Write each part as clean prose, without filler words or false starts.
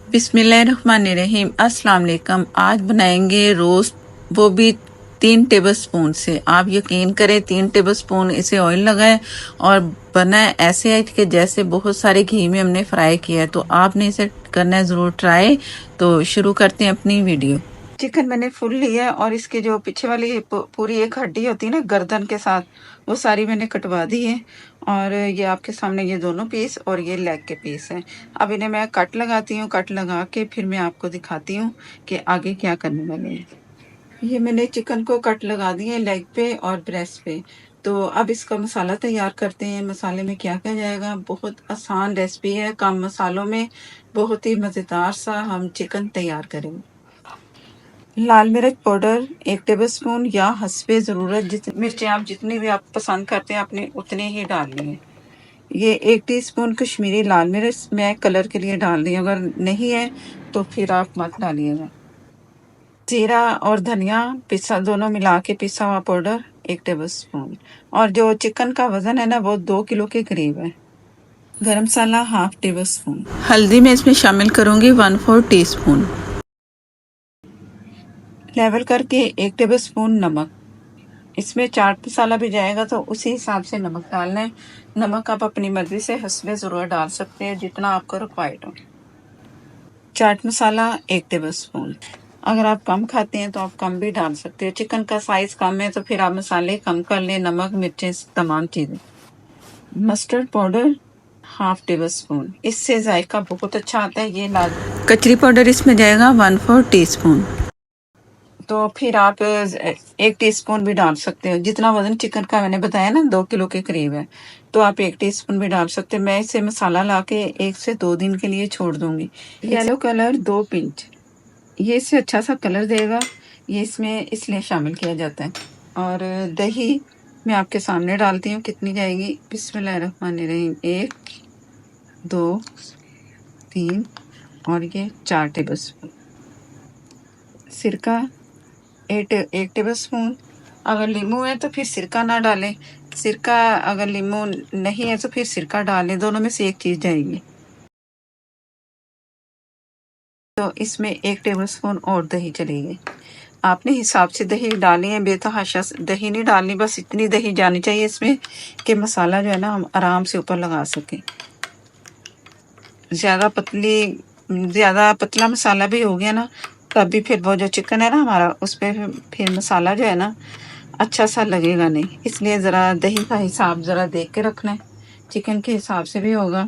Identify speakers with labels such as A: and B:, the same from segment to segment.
A: बिस्मिल्लाहिर्रहमानिर्रहीम। अस्सलाम वालेकुम। आज बनाएंगे रोस्ट, वो भी 3 टेबल स्पून से। आप यकीन करें 3 टेबल स्पून इसे ऑयल लगाएं और बनाए ऐसे है कि जैसे बहुत सारे घी में हमने फ्राई किया है। तो आपने इसे करना है ज़रूर ट्राई। तो शुरू करते हैं अपनी वीडियो। चिकन मैंने फुल लिया है और इसके जो पीछे वाली पूरी एक हड्डी होती है ना गर्दन के साथ, वो सारी मैंने कटवा दी है। और ये आपके सामने ये दोनों पीस और ये लेग के पीस हैं। अब इन्हें मैं कट लगाती हूँ। कट लगा के फिर मैं आपको दिखाती हूँ कि आगे क्या करने वाले हैं। ये मैंने चिकन को कट लगा दिए लेग पे और ब्रेस्ट पे। तो अब इसका मसाला तैयार करते हैं। मसाले में क्या क्या जाएगा, बहुत आसान रेसिपी है, कम मसालों में बहुत ही मज़ेदार सा हम चिकन तैयार करेंगे। लाल मिर्च पाउडर 1 टेबल स्पून या हस्बे ज़रूरत जितनी मिर्चें आप जितनी भी आप पसंद करते हैं आपने उतनी ही डालनी है। ये 1 टीस्पून कश्मीरी लाल मिर्च मैं कलर के लिए डाल रही हूँ, अगर नहीं है तो फिर आप मत डालिएगा। जीरा और धनिया पिसा दोनों मिला के पिसा हुआ पाउडर 1 टेबल स्पून। और जो चिकन का वजन है ना वो 2 किलो के करीब है। गरम मसाला 1/2 टेबल स्पून। हल्दी मैं इसमें शामिल करूंगी 1/4 टीस्पून। लेवल करके 1 टेबल स्पून नमक। इसमें चाट मसाला भी जाएगा तो उसी हिसाब से नमक डालना है। नमक आप अपनी मर्जी से हस्बे ज़रूर डाल सकते हैं जितना आपको रिक्वायर्ड हो। Chaat masala 1 table spoon. अगर आप कम खाते हैं तो आप कम भी डाल सकते हो। चिकन का साइज कम है तो फिर आप मसाले कम कर लें, नमक मिर्चें तमाम चीज़ें। मस्टर्ड पाउडर 1/2 टेबल स्पून, इससे जायका बहुत अच्छा आता है। ये लाजमी। कचरी पाउडर इसमें जाएगा 1/4 टीस्पून। तो फिर आप 1 टीस्पून भी डाल सकते हो। जितना वजन चिकन का मैंने बताया ना 2 किलो के करीब है, तो आप 1 टीस्पून भी डाल सकते हो। मैं इसे मसाला ला के 1 से 2 दिन के लिए छोड़ दूंगी। येलो कलर 2 पिंच, ये इससे अच्छा सा कलर देगा, ये इसमें इसलिए शामिल किया जाता है। और दही मैं आपके सामने डालती हूँ कितनी जाएगी। बिस्मिल्लाहिर्रहमानिर्रहीम। 1 2 3 और ये 4 टेबल स्पून। सिरका 1 टेबल स्पून। अगर नींबू है तो फिर सिरका ना डालें। सिरका अगर नींबू नहीं है तो फिर सिरका डालें, दोनों में से एक चीज़ जाएगी। तो इसमें 1 टेबल स्पून और दही चलेगी। आपने हिसाब से दही डाली है, बेतहाशा दही नहीं डालनी, बस इतनी दही जानी चाहिए इसमें कि मसाला जो है ना हम आराम से ऊपर लगा सकें। ज़्यादा पतला मसाला भी हो गया ना तभी फिर वो जो चिकन है ना हमारा उस पर फिर मसाला जो है ना अच्छा सा लगेगा नहीं। इसलिए ज़रा दही का हिसाब ज़रा देख के रखना है, चिकन के हिसाब से भी होगा।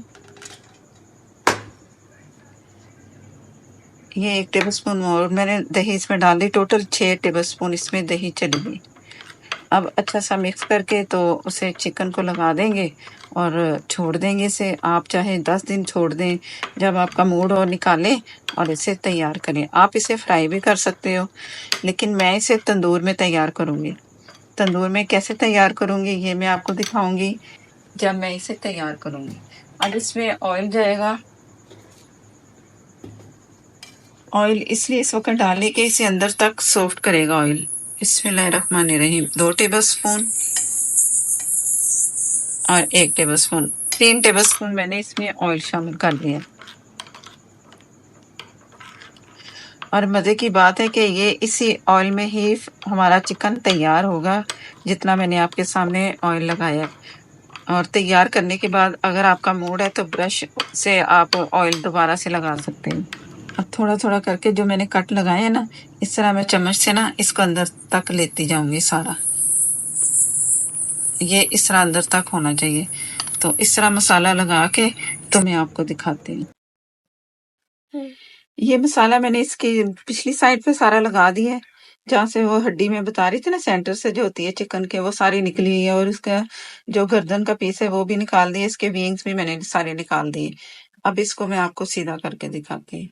A: ये 1 टेबल स्पून और मैंने दही इसमें डाल दी। टोटल 6 टेबल स्पून इसमें दही चली गई। अब अच्छा सा मिक्स करके तो उसे चिकन को लगा देंगे और छोड़ देंगे इसे। आप चाहे 10 दिन छोड़ दें, जब आपका मूड हो निकालें और इसे तैयार करें। आप इसे फ्राई भी कर सकते हो, लेकिन मैं इसे तंदूर में तैयार करूँगी। तंदूर में कैसे तैयार करूँगी ये मैं आपको दिखाऊँगी जब मैं इसे तैयार करूँगी। अब इसमें ऑयल जाएगा। ऑयल इसलिए इस वक्त डालें कि इसे अंदर तक सॉफ्ट करेगा ऑयल। बिस्मिल्लाहिर्रहमानिर्रहीम। 2 टेबल स्पून और 1 टेबल स्पून, 3 टेबल स्पून मैंने इसमें ऑयल शामिल कर दिया। और मज़े की बात है कि ये इसी ऑयल में ही हमारा चिकन तैयार होगा जितना मैंने आपके सामने ऑयल लगाया। और तैयार करने के बाद अगर आपका मूड है तो ब्रश से आप ऑयल दोबारा से लगा सकते हैं। अब थोड़ा थोड़ा करके जो मैंने कट लगाए हैं ना, इस तरह मैं चम्मच से ना इसको अंदर तक लेती जाऊंगी सारा। ये इस तरह अंदर तक होना चाहिए। तो इस तरह मसाला लगा के तो मैं आपको दिखाती हूँ। ये मसाला मैंने इसकी पिछली साइड पे सारा लगा दिया है, जहाँ से वो हड्डी में बता रही थी ना सेंटर से जो होती है चिकन के, वो सारी निकली है। और इसका जो गर्दन का पीस है वो भी निकाल दिया, इसके विंग्स भी मैंने सारे निकाल दिए। अब इसको मैं आपको सीधा करके दिखाती हूँ।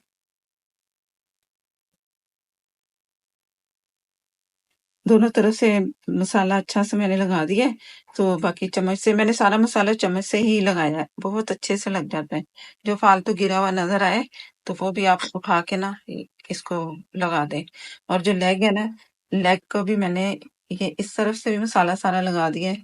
A: दोनों तरफ से मसाला अच्छा से मैंने लगा दिया है। तो बाकी चम्मच से मैंने सारा मसाला चम्मच से ही लगाया है, बहुत अच्छे से लग जाता है। जो फालतू गिरा हुआ नजर आए तो वो भी आप उठा के ना इसको लगा दें। और जो लेग है ना, लेग को भी मैंने ये इस तरफ से भी मसाला सारा लगा दिया है।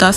A: 10